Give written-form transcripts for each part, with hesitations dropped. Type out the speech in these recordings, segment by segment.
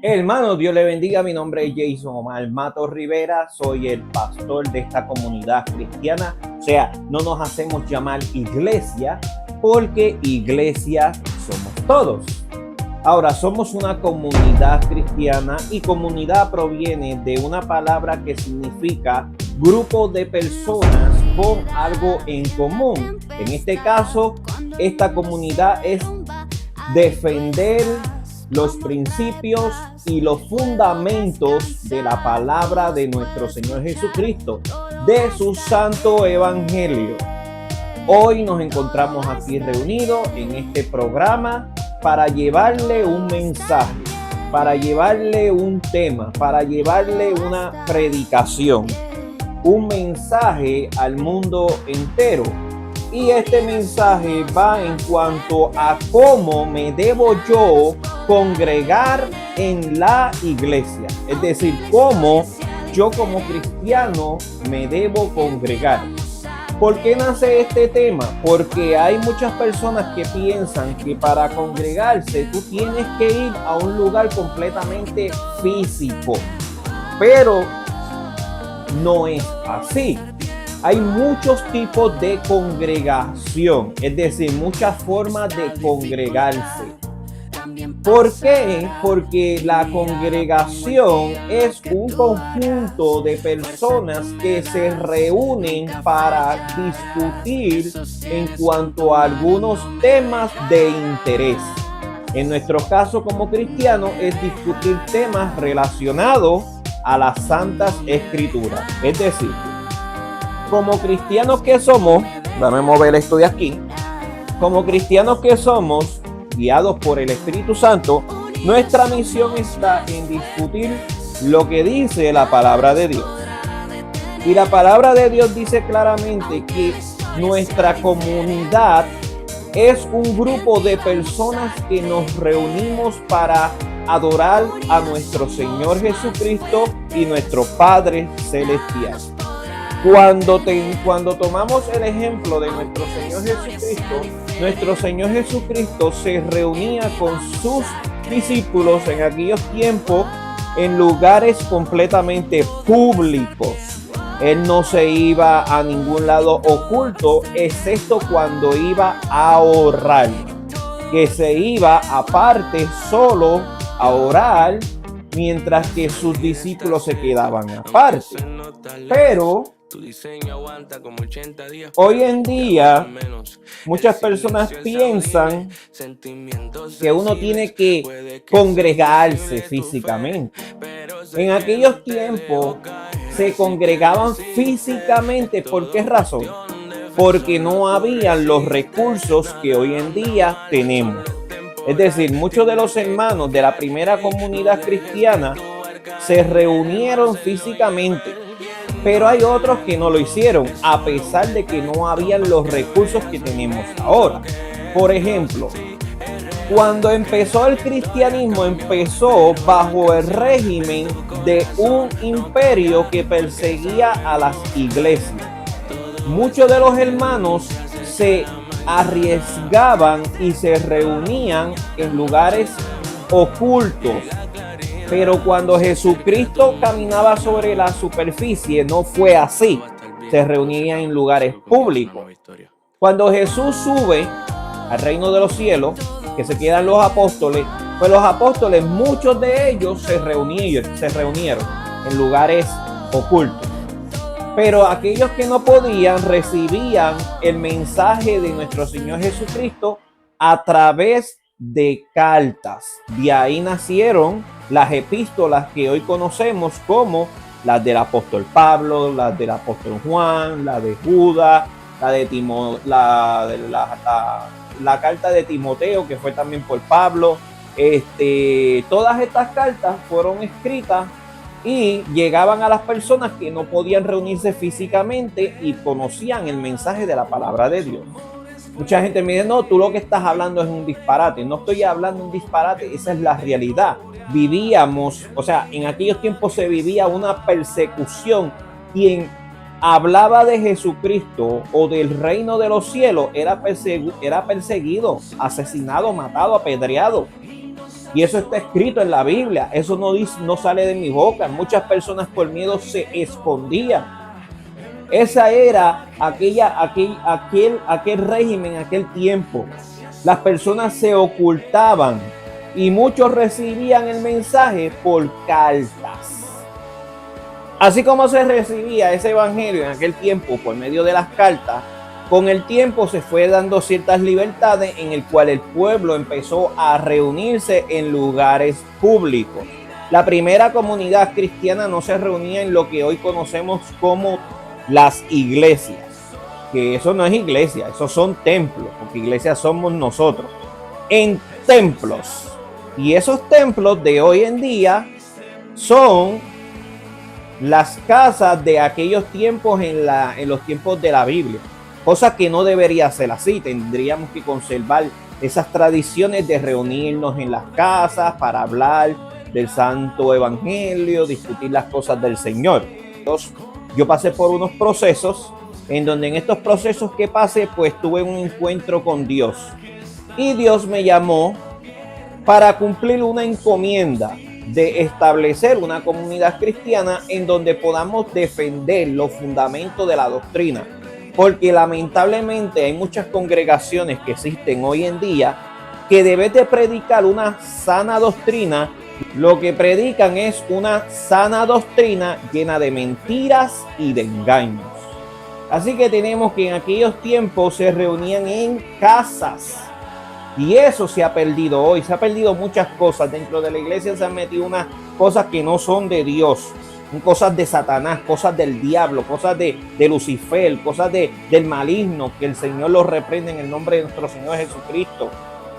Hermano, Dios le bendiga. Mi nombre es Jason Omar Matos Rivera. Soy el pastor de esta comunidad cristiana. O sea, no nos hacemos llamar iglesia porque iglesia somos todos. Ahora, somos una comunidad cristiana y comunidad proviene de una palabra que significa grupo de personas con algo en común. En este caso, esta comunidad es defender los principios y los fundamentos de la palabra de nuestro Señor Jesucristo, de su santo evangelio. Hoy nos encontramos aquí reunidos en este programa para llevarle un mensaje, para llevarle un tema, para llevarle una predicación, un mensaje al mundo entero. Y este mensaje va en cuanto a cómo me debo yo congregar en la iglesia. Es decir, cómo yo como cristiano me debo congregar. ¿Por qué nace este tema? Porque hay muchas personas que piensan que para congregarse tú tienes que ir a un lugar completamente físico. Pero no es así. Hay muchos tipos de congregación, es decir, muchas formas de congregarse. ¿Por qué? Porque la congregación es un conjunto de personas que se reúnen para discutir en cuanto a algunos temas de interés. En nuestro caso como cristianos es discutir temas relacionados a las Santas Escrituras. Es decir, como cristianos que somos, dame mover esto de aquí, como cristianos que somos, guiados por el Espíritu Santo, nuestra misión está en discutir lo que dice la palabra de Dios. Y la palabra de Dios dice claramente que nuestra comunidad es un grupo de personas que nos reunimos para adorar a nuestro Señor Jesucristo y nuestro Padre Celestial. Cuando tomamos el ejemplo de nuestro Señor Jesucristo se reunía con sus discípulos en aquellos tiempos en lugares completamente públicos. Él no se iba a ningún lado oculto, excepto cuando iba a orar, que se iba aparte solo a orar, mientras que sus discípulos se quedaban aparte. Pero hoy en día muchas personas piensan que uno tiene que congregarse físicamente. En aquellos tiempos se congregaban físicamente. ¿Por qué razón? Porque no habían los recursos que hoy en día tenemos. Es decir, muchos de los hermanos de la primera comunidad cristiana se reunieron físicamente, pero hay otros que no lo hicieron, a pesar de que no habían los recursos que tenemos ahora. Por ejemplo, cuando empezó el cristianismo, empezó bajo el régimen de un imperio que perseguía a las iglesias. Muchos de los hermanos se arriesgaban y se reunían en lugares ocultos. Pero cuando Jesucristo caminaba sobre la superficie, no fue así. Se reunían en lugares públicos. Cuando Jesús sube al reino de los cielos, que se quedan los apóstoles, pues los apóstoles, muchos de ellos se reunieron en lugares ocultos. Pero aquellos que no podían recibían el mensaje de nuestro Señor Jesucristo a través de cartas. De ahí nacieron las epístolas que hoy conocemos como las del apóstol Pablo, las del apóstol Juan, la de Judas, la carta de Timoteo, que fue también por Pablo. Todas estas cartas fueron escritas y llegaban a las personas que no podían reunirse físicamente y conocían el mensaje de la palabra de Dios. Mucha gente me dice, no, tú lo que estás hablando es un disparate. No estoy hablando un disparate, esa es la realidad. Vivíamos, o sea, en aquellos tiempos se vivía una persecución. Quien hablaba de Jesucristo o del reino de los cielos era perseguido, asesinado, matado, apedreado. Y eso está escrito en la Biblia. Eso no sale de mi boca. Muchas personas por miedo se escondían. Esa era aquel régimen, aquel tiempo. Las personas se ocultaban y muchos recibían el mensaje por cartas. Así como se recibía ese evangelio en aquel tiempo por medio de las cartas, con el tiempo se fue dando ciertas libertades en el cual el pueblo empezó a reunirse en lugares públicos. La primera comunidad cristiana no se reunía en lo que hoy conocemos como las iglesias, que eso no es iglesia, esos son templos, porque iglesias somos nosotros, en templos. Y esos templos de hoy en día son las casas de aquellos tiempos en los tiempos de la Biblia, cosa que no debería ser así. Tendríamos que conservar esas tradiciones de reunirnos en las casas para hablar del santo evangelio, discutir las cosas del Señor. Entonces, yo pasé por unos procesos en donde en estos procesos que pasé, pues tuve un encuentro con Dios. Y Dios me llamó para cumplir una encomienda de establecer una comunidad cristiana en donde podamos defender los fundamentos de la doctrina. Porque lamentablemente hay muchas congregaciones que existen hoy en día que deben de predicar una sana doctrina. Lo que predican es una sana doctrina llena de mentiras y de engaños. Así que tenemos que en aquellos tiempos se reunían en casas. Y eso se ha perdido hoy. Se ha perdido muchas cosas. Dentro de la iglesia se han metido unas cosas que no son de Dios. Cosas de Satanás, cosas del diablo, cosas de Lucifer, cosas del maligno. Que el Señor los reprende en el nombre de nuestro Señor Jesucristo.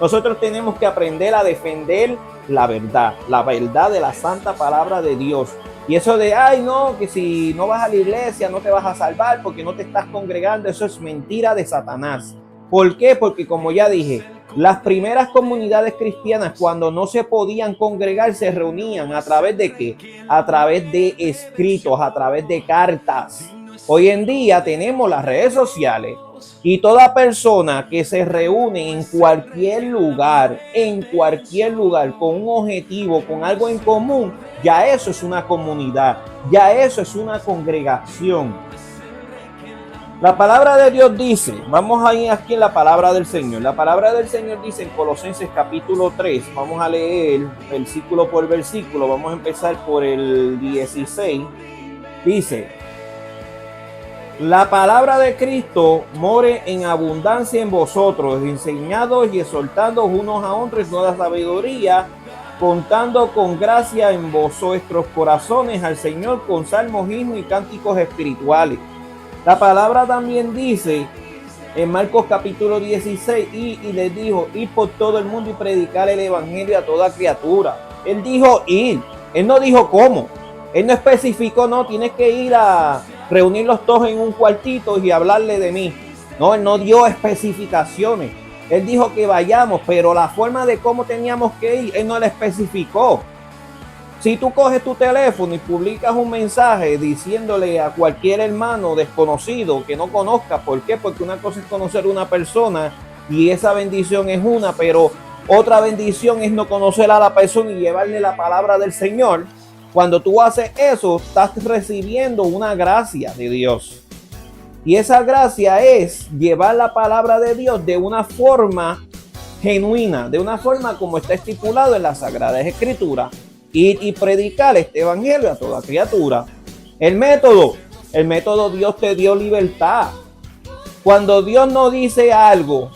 Nosotros tenemos que aprender a defender la verdad de la santa palabra de Dios. Y eso de, ay no, que si no vas a la iglesia no te vas a salvar porque no te estás congregando, eso es mentira de Satanás. ¿Por qué? Porque como ya dije, las primeras comunidades cristianas cuando no se podían congregar se reunían a través de ¿qué? A través de escritos, a través de cartas. Hoy en día tenemos las redes sociales y toda persona que se reúne en cualquier lugar, con un objetivo, con algo en común, ya eso es una comunidad, ya eso es una congregación. La palabra de Dios dice, vamos a ir aquí en la palabra del Señor. La palabra del Señor dice en Colosenses capítulo 3, vamos a leer versículo por versículo, vamos a empezar por el 16. Dice, la palabra de Cristo more en abundancia en vosotros, enseñados y exhortando unos a otros toda sabiduría, contando con gracia en vuestros corazones al Señor con salmos, himnos y cánticos espirituales. La palabra también dice en Marcos capítulo 16, y les dijo, ir por todo el mundo y predicar el evangelio a toda criatura. Él dijo ir, él no dijo cómo, él no especificó, no, tienes que ir a reunirlos todos en un cuartito y hablarle de mí. No, él no dio especificaciones, él dijo que vayamos, pero la forma de cómo teníamos que ir, él no la especificó. Si tú coges tu teléfono y publicas un mensaje diciéndole a cualquier hermano desconocido que no conozca, ¿por qué? Porque una cosa es conocer a una persona y esa bendición es una, pero otra bendición es no conocer a la persona y llevarle la palabra del Señor. Cuando tú haces eso, estás recibiendo una gracia de Dios. Y esa gracia es llevar la palabra de Dios de una forma genuina, de una forma como está estipulado en las Sagradas Escrituras. Ir y predicar este evangelio a toda criatura. El método Dios te dio libertad. Cuando Dios no dice algo,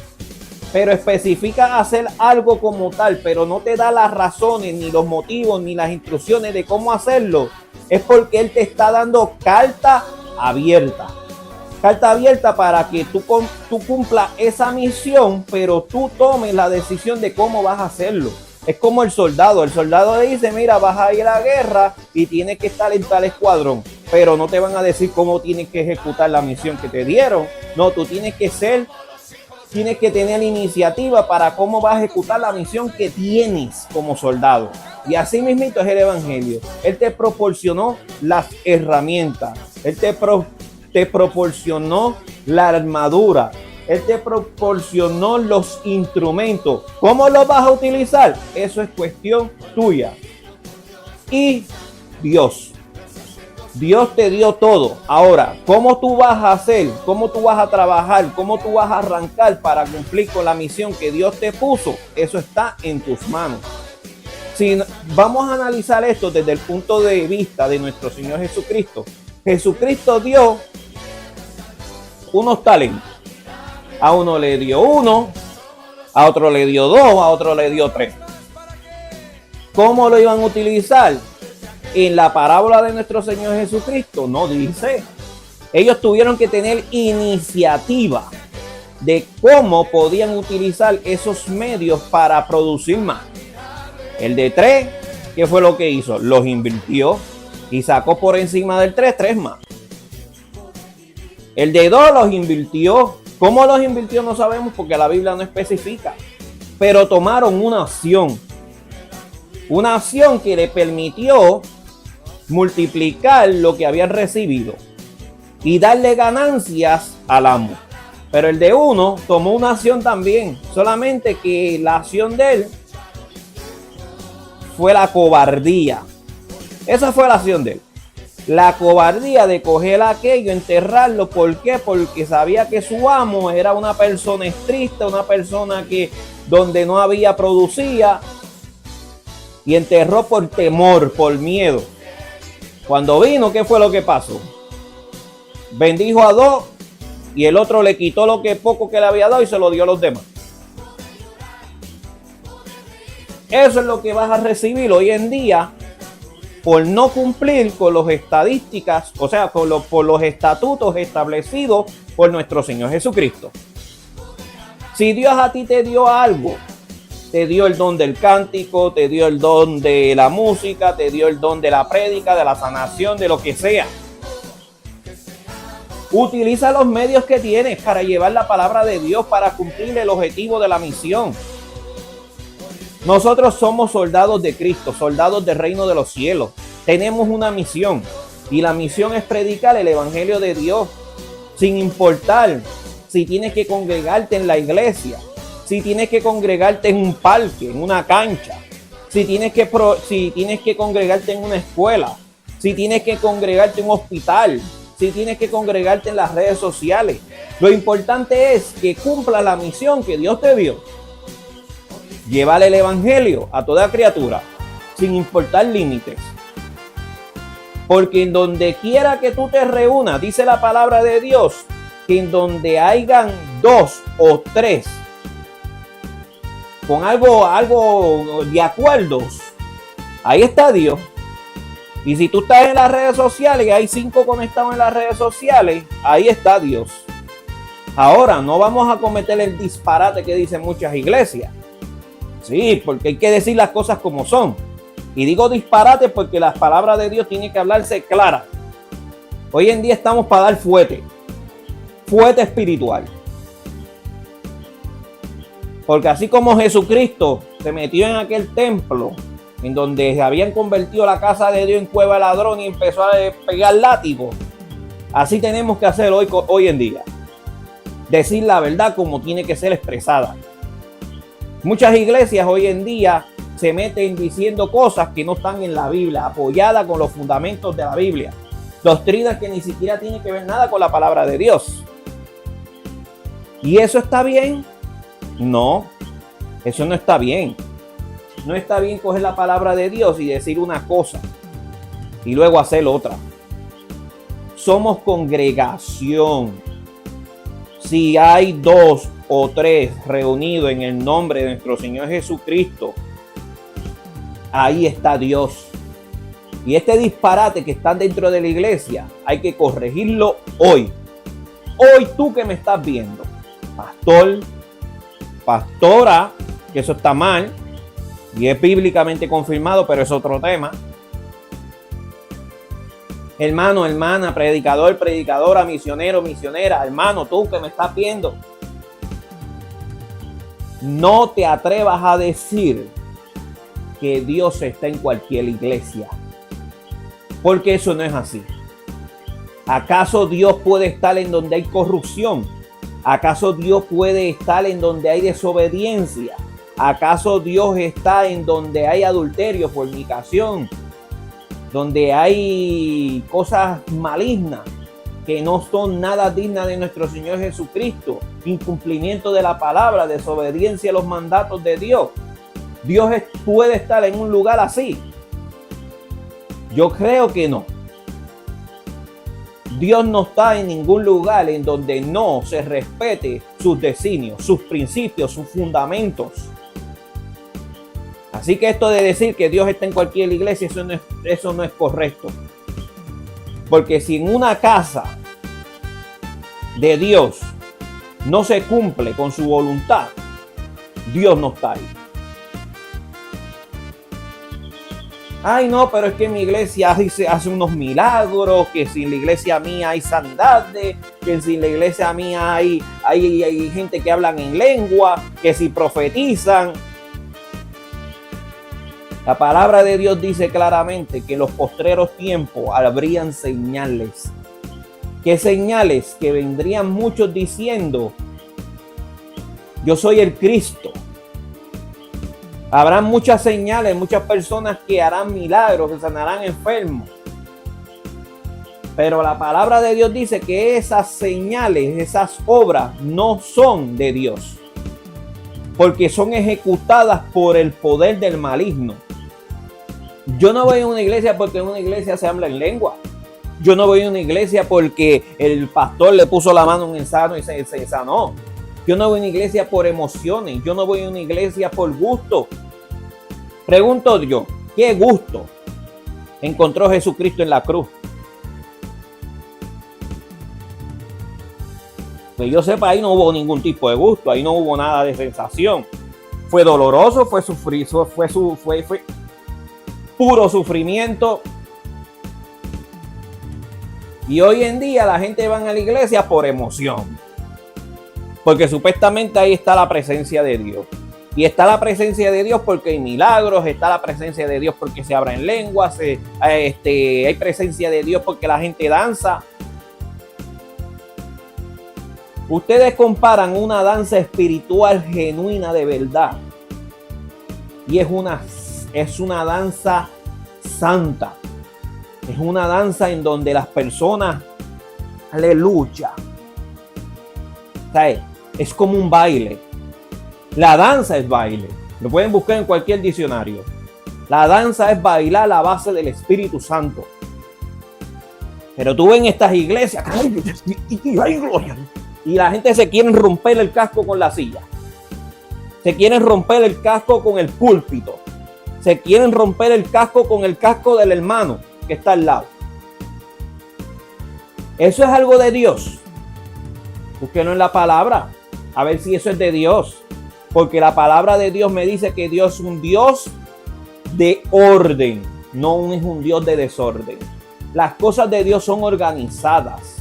pero especifica hacer algo como tal, pero no te da las razones, ni los motivos, ni las instrucciones de cómo hacerlo, es porque Él te está dando carta abierta. Carta abierta para que tú cumplas esa misión, pero tú tomes la decisión de cómo vas a hacerlo. Es como el soldado le dice, mira, vas a ir a la guerra y tienes que estar en tal escuadrón, pero no te van a decir cómo tienes que ejecutar la misión que te dieron. No, tú tienes que tener iniciativa para cómo vas a ejecutar la misión que tienes como soldado. Y así mismito es el evangelio. Él te proporcionó las herramientas, Él te proporcionó la armadura, Él te proporcionó los instrumentos. ¿Cómo los vas a utilizar? Eso es cuestión tuya. Y Dios te dio todo. Ahora, ¿cómo tú vas a hacer? ¿Cómo tú vas a trabajar? ¿Cómo tú vas a arrancar para cumplir con la misión que Dios te puso? Eso está en tus manos. Si vamos a analizar esto desde el punto de vista de nuestro Señor Jesucristo, Jesucristo dio unos talentos. A uno le dio 1, a otro le dio 2, a otro le dio 3. ¿Cómo lo iban a utilizar? En la parábola de nuestro Señor Jesucristo no dice. Ellos tuvieron que tener iniciativa de cómo podían utilizar esos medios para producir más. El de 3, ¿qué fue lo que hizo? Los invirtió y sacó por encima del 3 más. El de 2 los invirtió. ¿Cómo los invirtió? No sabemos porque la Biblia no especifica. Pero tomaron una acción. Una acción que le permitió multiplicar lo que habían recibido y darle ganancias al amo. Pero el de 1 tomó una acción también. Solamente que la acción de él fue la cobardía. Esa fue la acción de él. La cobardía de coger aquello, enterrarlo. ¿Por qué? Porque sabía que su amo era una persona estricta, una persona que donde no había producía, y enterró por temor, por miedo. Cuando vino, ¿qué fue lo que pasó? Bendijo a 2 y el otro le quitó lo que poco que le había dado y se lo dio a los demás. Eso es lo que vas a recibir hoy en día por no cumplir con las estadísticas, o sea, por los estatutos establecidos por nuestro Señor Jesucristo. Si Dios a ti te dio algo, te dio el don del cántico, te dio el don de la música, te dio el don de la prédica, de la sanación, de lo que sea. Utiliza los medios que tienes para llevar la palabra de Dios, para cumplir el objetivo de la misión. Nosotros somos soldados de Cristo, soldados del reino de los cielos. Tenemos una misión y la misión es predicar el evangelio de Dios, sin importar si tienes que congregarte en la iglesia, si tienes que congregarte en un parque, en una cancha, si tienes que congregarte en una escuela, si tienes que congregarte en un hospital, si tienes que congregarte en las redes sociales. Lo importante es que cumpla la misión que Dios te dio. Llevar el evangelio a toda criatura, sin importar límites. Porque en donde quiera que tú te reúnas, dice la palabra de Dios, que en donde hayan 2 o 3 con algo de acuerdos, ahí está Dios. Y si tú estás en las redes sociales y hay 5 conectados en las redes sociales, ahí está Dios. Ahora, no vamos a cometer el disparate que dicen muchas iglesias. Sí, porque hay que decir las cosas como son. Y digo disparate porque las palabras de Dios tienen que hablarse claras. Hoy en día estamos para dar fuete espiritual. Porque así como Jesucristo se metió en aquel templo en donde se habían convertido la casa de Dios en cueva de ladrón y empezó a pegar látigo, así tenemos que hacer hoy en día. Decir la verdad como tiene que ser expresada. Muchas iglesias hoy en día se meten diciendo cosas que no están en la Biblia, apoyadas con los fundamentos de la Biblia. Doctrinas que ni siquiera tienen que ver nada con la palabra de Dios. ¿Y eso está bien? No, eso no está bien. No está bien coger la palabra de Dios y decir una cosa y luego hacer otra. Somos congregación. Si hay 2 o 3 reunidos en el nombre de nuestro Señor Jesucristo, ahí está Dios. Y este disparate que está dentro de la iglesia hay que corregirlo hoy. Hoy tú que me estás viendo, pastor, pastora, que eso está mal y es bíblicamente confirmado, pero es otro tema. Hermano, hermana, predicador, predicadora, misionero, misionera, hermano, tú que me estás viendo, no te atrevas a decir que Dios está en cualquier iglesia, porque eso no es así. ¿Acaso Dios puede estar en donde hay corrupción? ¿Acaso Dios puede estar en donde hay desobediencia? ¿Acaso Dios está en donde hay adulterio, fornicación, donde hay cosas malignas que no son nada dignas de nuestro Señor Jesucristo? Incumplimiento de la palabra, desobediencia a los mandatos de Dios. ¿Dios puede estar en un lugar así? Yo creo que no. Dios no está en ningún lugar en donde no se respete sus designios, sus principios, sus fundamentos. Así que esto de decir que Dios está en cualquier iglesia, eso no es correcto. Porque si en una casa de Dios no se cumple con su voluntad, Dios no está ahí. Ay, no, pero es que en mi iglesia hace unos milagros, que si en la iglesia mía hay sanidades, que si en la iglesia mía hay gente que hablan en lengua, que si profetizan. La palabra de Dios dice claramente que en los postreros tiempos habrían señales. ¿Qué señales? Que vendrían muchos diciendo: yo soy el Cristo. Habrán muchas señales, muchas personas que harán milagros, que sanarán enfermos. Pero la palabra de Dios dice que esas señales, esas obras no son de Dios, porque son ejecutadas por el poder del maligno. Yo no voy a una iglesia porque en una iglesia se habla en lengua. Yo no voy a una iglesia porque el pastor le puso la mano en el sano y se sanó. Yo no voy a una iglesia por emociones. Yo no voy a una iglesia por gusto. Pregunto yo, ¿qué gusto encontró Jesucristo en la cruz? Que yo sepa, ahí no hubo ningún tipo de gusto. Ahí no hubo nada de sensación. Fue doloroso, fue sufrido, fue puro sufrimiento. Y hoy en día la gente va a la iglesia por emoción. Porque supuestamente ahí está la presencia de Dios. Y está la presencia de Dios porque hay milagros, está la presencia de Dios porque se abren lenguas, hay presencia de Dios porque la gente danza. Ustedes comparan una danza espiritual genuina de verdad. Y es una danza santa. Es una danza en donde las personas, aleluya. ¿Sabes? Es como un baile. La danza es baile. Lo pueden buscar en cualquier diccionario. La danza es bailar a base del Espíritu Santo. Pero tú ves en estas iglesias, y la gente se quiere romper el casco con la silla. Se quieren romper el casco con el púlpito. Se quieren romper el casco con el casco del hermano que está al lado. Eso es algo de Dios. Búsquenlo en la palabra. A ver si eso es de Dios. Porque la palabra de Dios me dice que Dios es un Dios de orden. No es un Dios de desorden. Las cosas de Dios son organizadas.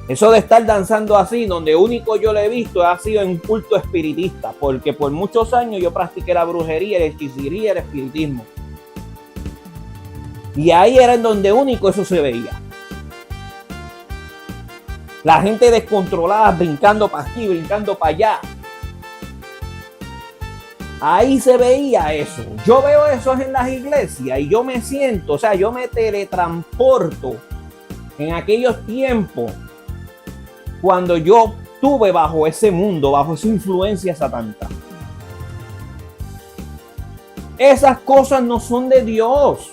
Eso de estar danzando así, donde único yo lo he visto ha sido en un culto espiritista. Porque por muchos años yo practiqué la brujería, la hechicería, el espiritismo. Y ahí era en donde único eso se veía. La gente descontrolada, brincando para aquí, brincando para allá. Ahí se veía eso. Yo veo eso en las iglesias y yo me siento, yo me teletransporto en aquellos tiempos cuando yo estuve bajo ese mundo, bajo esa influencia satánica. Esas cosas no son de Dios.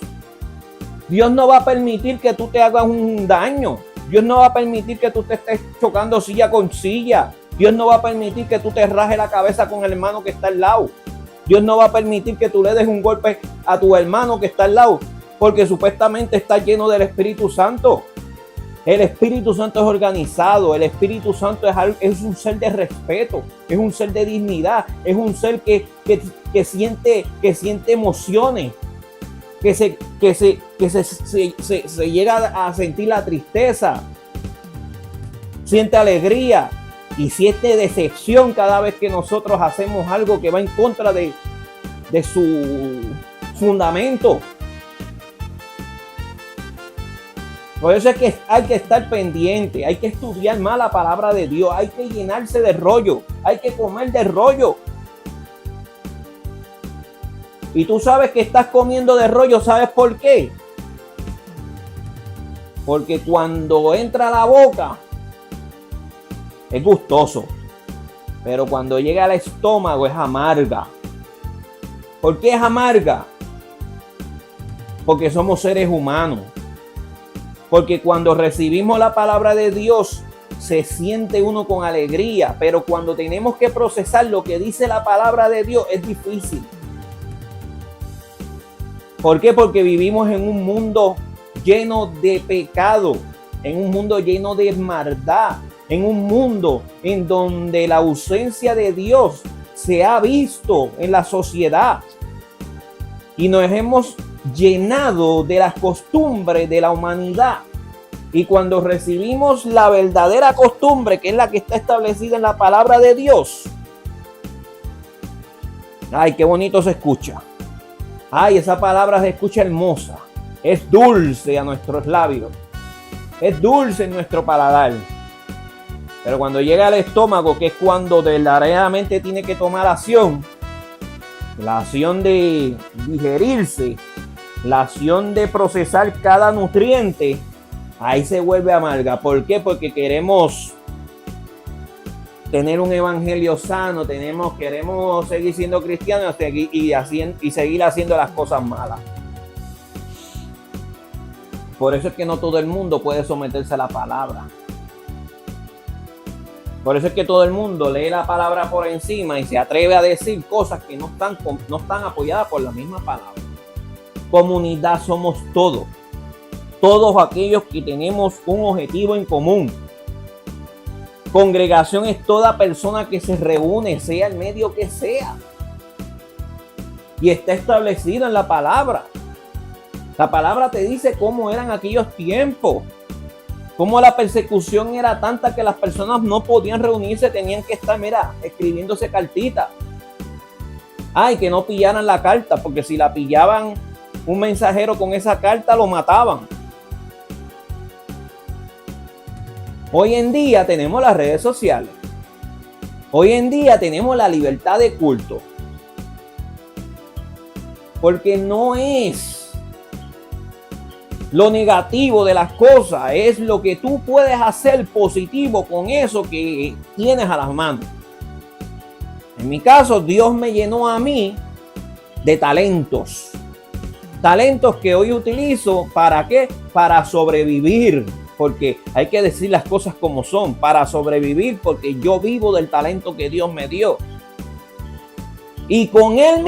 Dios no va a permitir que tú te hagas un daño. Dios no va a permitir que tú te estés chocando silla con silla. Dios no va a permitir que tú te rajes la cabeza con el hermano que está al lado. Dios no va a permitir que tú le des un golpe a tu hermano que está al lado, porque supuestamente está lleno del Espíritu Santo. El Espíritu Santo es organizado. El Espíritu Santo es un ser de respeto, es un ser de dignidad, es un ser que siente emociones, que se llega a sentir la tristeza, siente alegría y siente decepción cada vez que nosotros hacemos algo que va en contra de su fundamento. Por eso es que hay que estar pendiente, hay que estudiar más la palabra de Dios, hay que llenarse de rollo, hay que comer de rollo. Y tú sabes que estás comiendo de rollo, ¿sabes por qué? Porque cuando entra a la boca es gustoso, pero cuando llega al estómago es amarga. ¿Por qué es amarga? Porque somos seres humanos. Porque cuando recibimos la palabra de Dios se siente uno con alegría, pero cuando tenemos que procesar lo que dice la palabra de Dios es difícil. ¿Por qué? Porque vivimos en un mundo lleno de pecado, en un mundo lleno de maldad, en un mundo en donde la ausencia de Dios se ha visto en la sociedad. Y nos hemos llenado de las costumbres de la humanidad. Y cuando recibimos la verdadera costumbre, que es la que está establecida en la palabra de Dios, ay, qué bonito se escucha. Ay, esa palabra se escucha hermosa. Es dulce a nuestros labios. Es dulce en nuestro paladar. Pero cuando llega al estómago, que es cuando verdaderamente tiene que tomar acción, la acción de digerirse, la acción de procesar cada nutriente, ahí se vuelve amarga. ¿Por qué? Porque queremos tener un evangelio sano, queremos seguir siendo cristianos y seguir haciendo las cosas malas. Por eso es que no todo el mundo puede someterse a la palabra. Por eso es que todo el mundo lee la palabra por encima y se atreve a decir cosas que no están apoyadas por la misma palabra. Comunidad somos todos aquellos que tenemos un objetivo en común. Congregación es toda persona que se reúne, sea el medio que sea. Y está establecido en la palabra. La palabra te dice cómo eran aquellos tiempos. Cómo la persecución era tanta que las personas no podían reunirse, tenían que estar, escribiéndose cartitas. Ay, que no pillaran la carta, porque si la pillaban un mensajero con esa carta, lo mataban. Hoy en día tenemos las redes sociales. Hoy en día tenemos la libertad de culto. Porque no es lo negativo de las cosas, es lo que tú puedes hacer positivo con eso que tienes a las manos. En mi caso, Dios me llenó a mí de talentos. Talentos que hoy utilizo, ¿para qué? Para sobrevivir. Porque hay que decir las cosas como son, para sobrevivir, porque yo vivo del talento que Dios me dio. Y con ese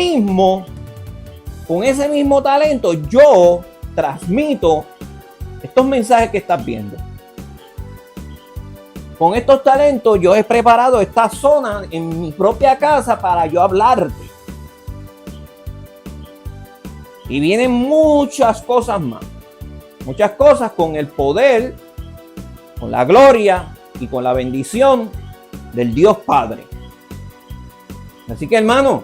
mismo talento, yo transmito estos mensajes que estás viendo. Con estos talentos, yo he preparado esta zona en mi propia casa para yo hablarte. Y vienen muchas cosas más. Muchas cosas con el poder, con la gloria y con la bendición del Dios Padre. Así que, hermano,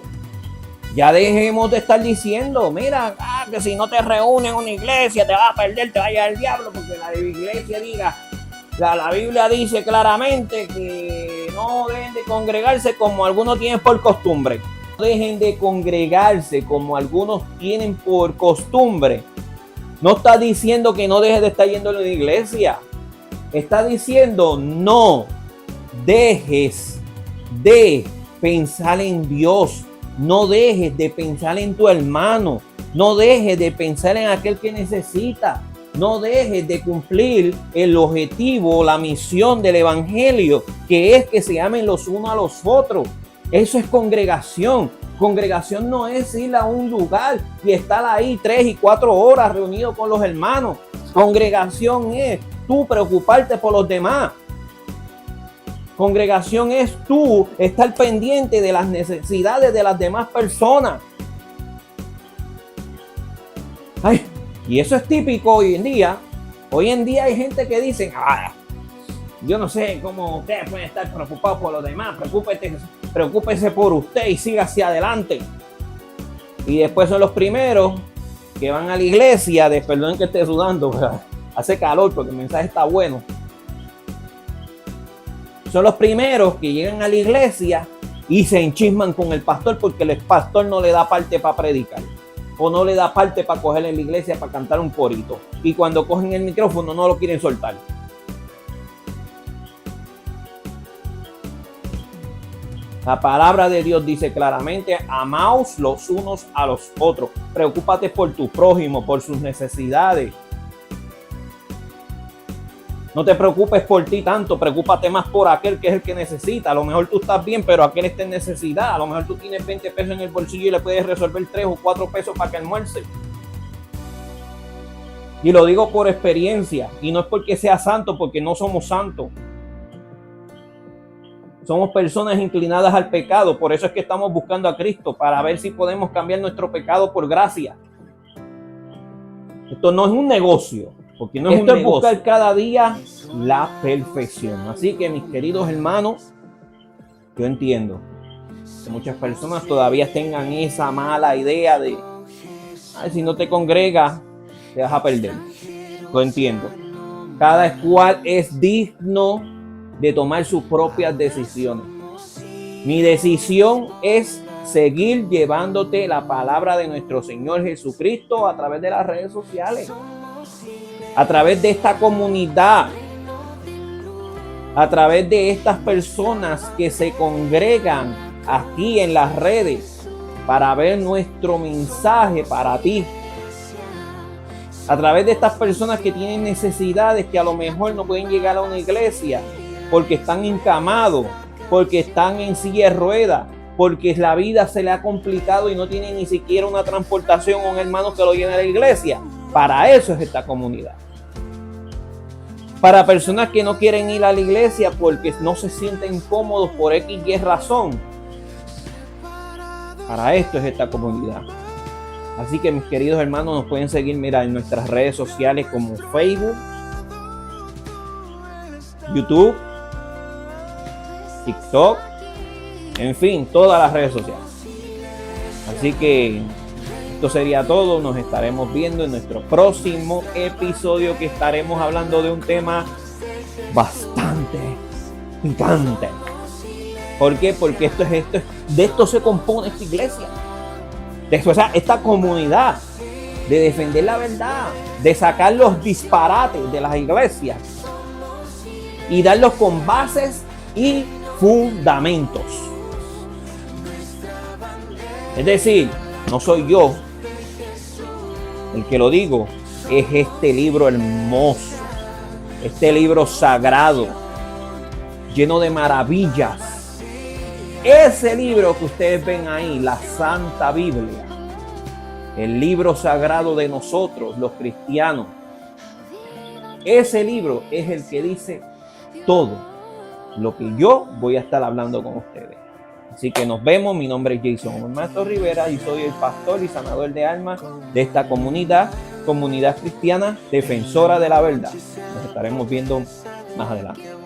ya dejemos de estar diciendo, mira, que si no te reúnes en una iglesia te vas a perder, te vaya al diablo, porque la iglesia la Biblia dice claramente que no dejen de congregarse como algunos tienen por costumbre. No dejen de congregarse como algunos tienen por costumbre. No está diciendo que no dejes de estar yendo a la iglesia. Está diciendo no dejes de pensar en Dios. No dejes de pensar en tu hermano. No dejes de pensar en aquel que necesita. No dejes de cumplir el objetivo, la misión del evangelio, que es que se amen los unos a los otros. Eso es congregación. Congregación no es ir a un lugar y estar ahí 3 y 4 horas reunido con los hermanos. Congregación es tú preocuparte por los demás. Congregación es tú estar pendiente de las necesidades de las demás personas. Ay, y eso es típico hoy en día. Hoy en día hay gente que dice, yo no sé cómo ustedes pueden estar preocupados por los demás. Preocúpese por usted y siga hacia adelante. Y después son los primeros que van a la iglesia, perdón que esté sudando, hace calor porque el mensaje está bueno. Son los primeros que llegan a la iglesia y se enchisman con el pastor porque el pastor no le da parte para predicar o no le da parte para coger en la iglesia para cantar un corito. Y cuando cogen el micrófono no lo quieren soltar. La palabra de Dios dice claramente: amaos los unos a los otros. Preocúpate por tu prójimo, por sus necesidades. No te preocupes por ti tanto, preocúpate más por aquel que es el que necesita. A lo mejor tú estás bien, pero aquel está en necesidad. A lo mejor tú tienes 20 pesos en el bolsillo y le puedes resolver 3 o 4 pesos para que almuerce. Y lo digo por experiencia, y no es porque sea santo, porque no somos santos. Somos personas inclinadas al pecado, por eso es que estamos buscando a Cristo, para ver si podemos cambiar nuestro pecado por gracia. Esto no es un negocio, porque no es esto un negocio. Es buscar cada día la perfección. Así que, mis queridos hermanos, yo entiendo que muchas personas todavía tengan esa mala idea de: ay, si no te congregas, te vas a perder. Lo entiendo. Cada cual es digno de tomar sus propias decisiones. Mi decisión es seguir llevándote la palabra de nuestro Señor Jesucristo a través de las redes sociales, a través de esta comunidad, a través de estas personas que se congregan aquí en las redes para ver nuestro mensaje para ti. A través de estas personas que tienen necesidades, que a lo mejor no pueden llegar a una iglesia porque están encamados, porque están en silla de ruedas, porque la vida se le ha complicado y no tienen ni siquiera una transportación o un hermano que lo lleve a la iglesia. Para eso es esta comunidad. Para personas que no quieren ir a la iglesia porque no se sienten cómodos por X y razón. Para esto es esta comunidad. Así que, mis queridos hermanos, nos pueden seguir, mira, en nuestras redes sociales como Facebook, YouTube, TikTok, en fin, todas las redes sociales. Así que esto sería todo. Nos estaremos viendo en nuestro próximo episodio, que estaremos hablando de un tema bastante picante. ¿Por qué? Porque de esto se compone esta iglesia. O sea, esta comunidad, de defender la verdad, de sacar los disparates de las iglesias y darlos con bases y fundamentos. Es decir, no soy yo el que lo digo, es este libro hermoso, este libro sagrado, lleno de maravillas. Ese libro que ustedes ven ahí, la Santa Biblia, el libro sagrado de nosotros, los cristianos, ese libro es el que dice todo lo que yo voy a estar hablando con ustedes. Así que nos vemos. Mi nombre es Jason Matos Rivera y soy el pastor y sanador de almas de esta comunidad cristiana defensora de la verdad. Nos estaremos viendo más adelante.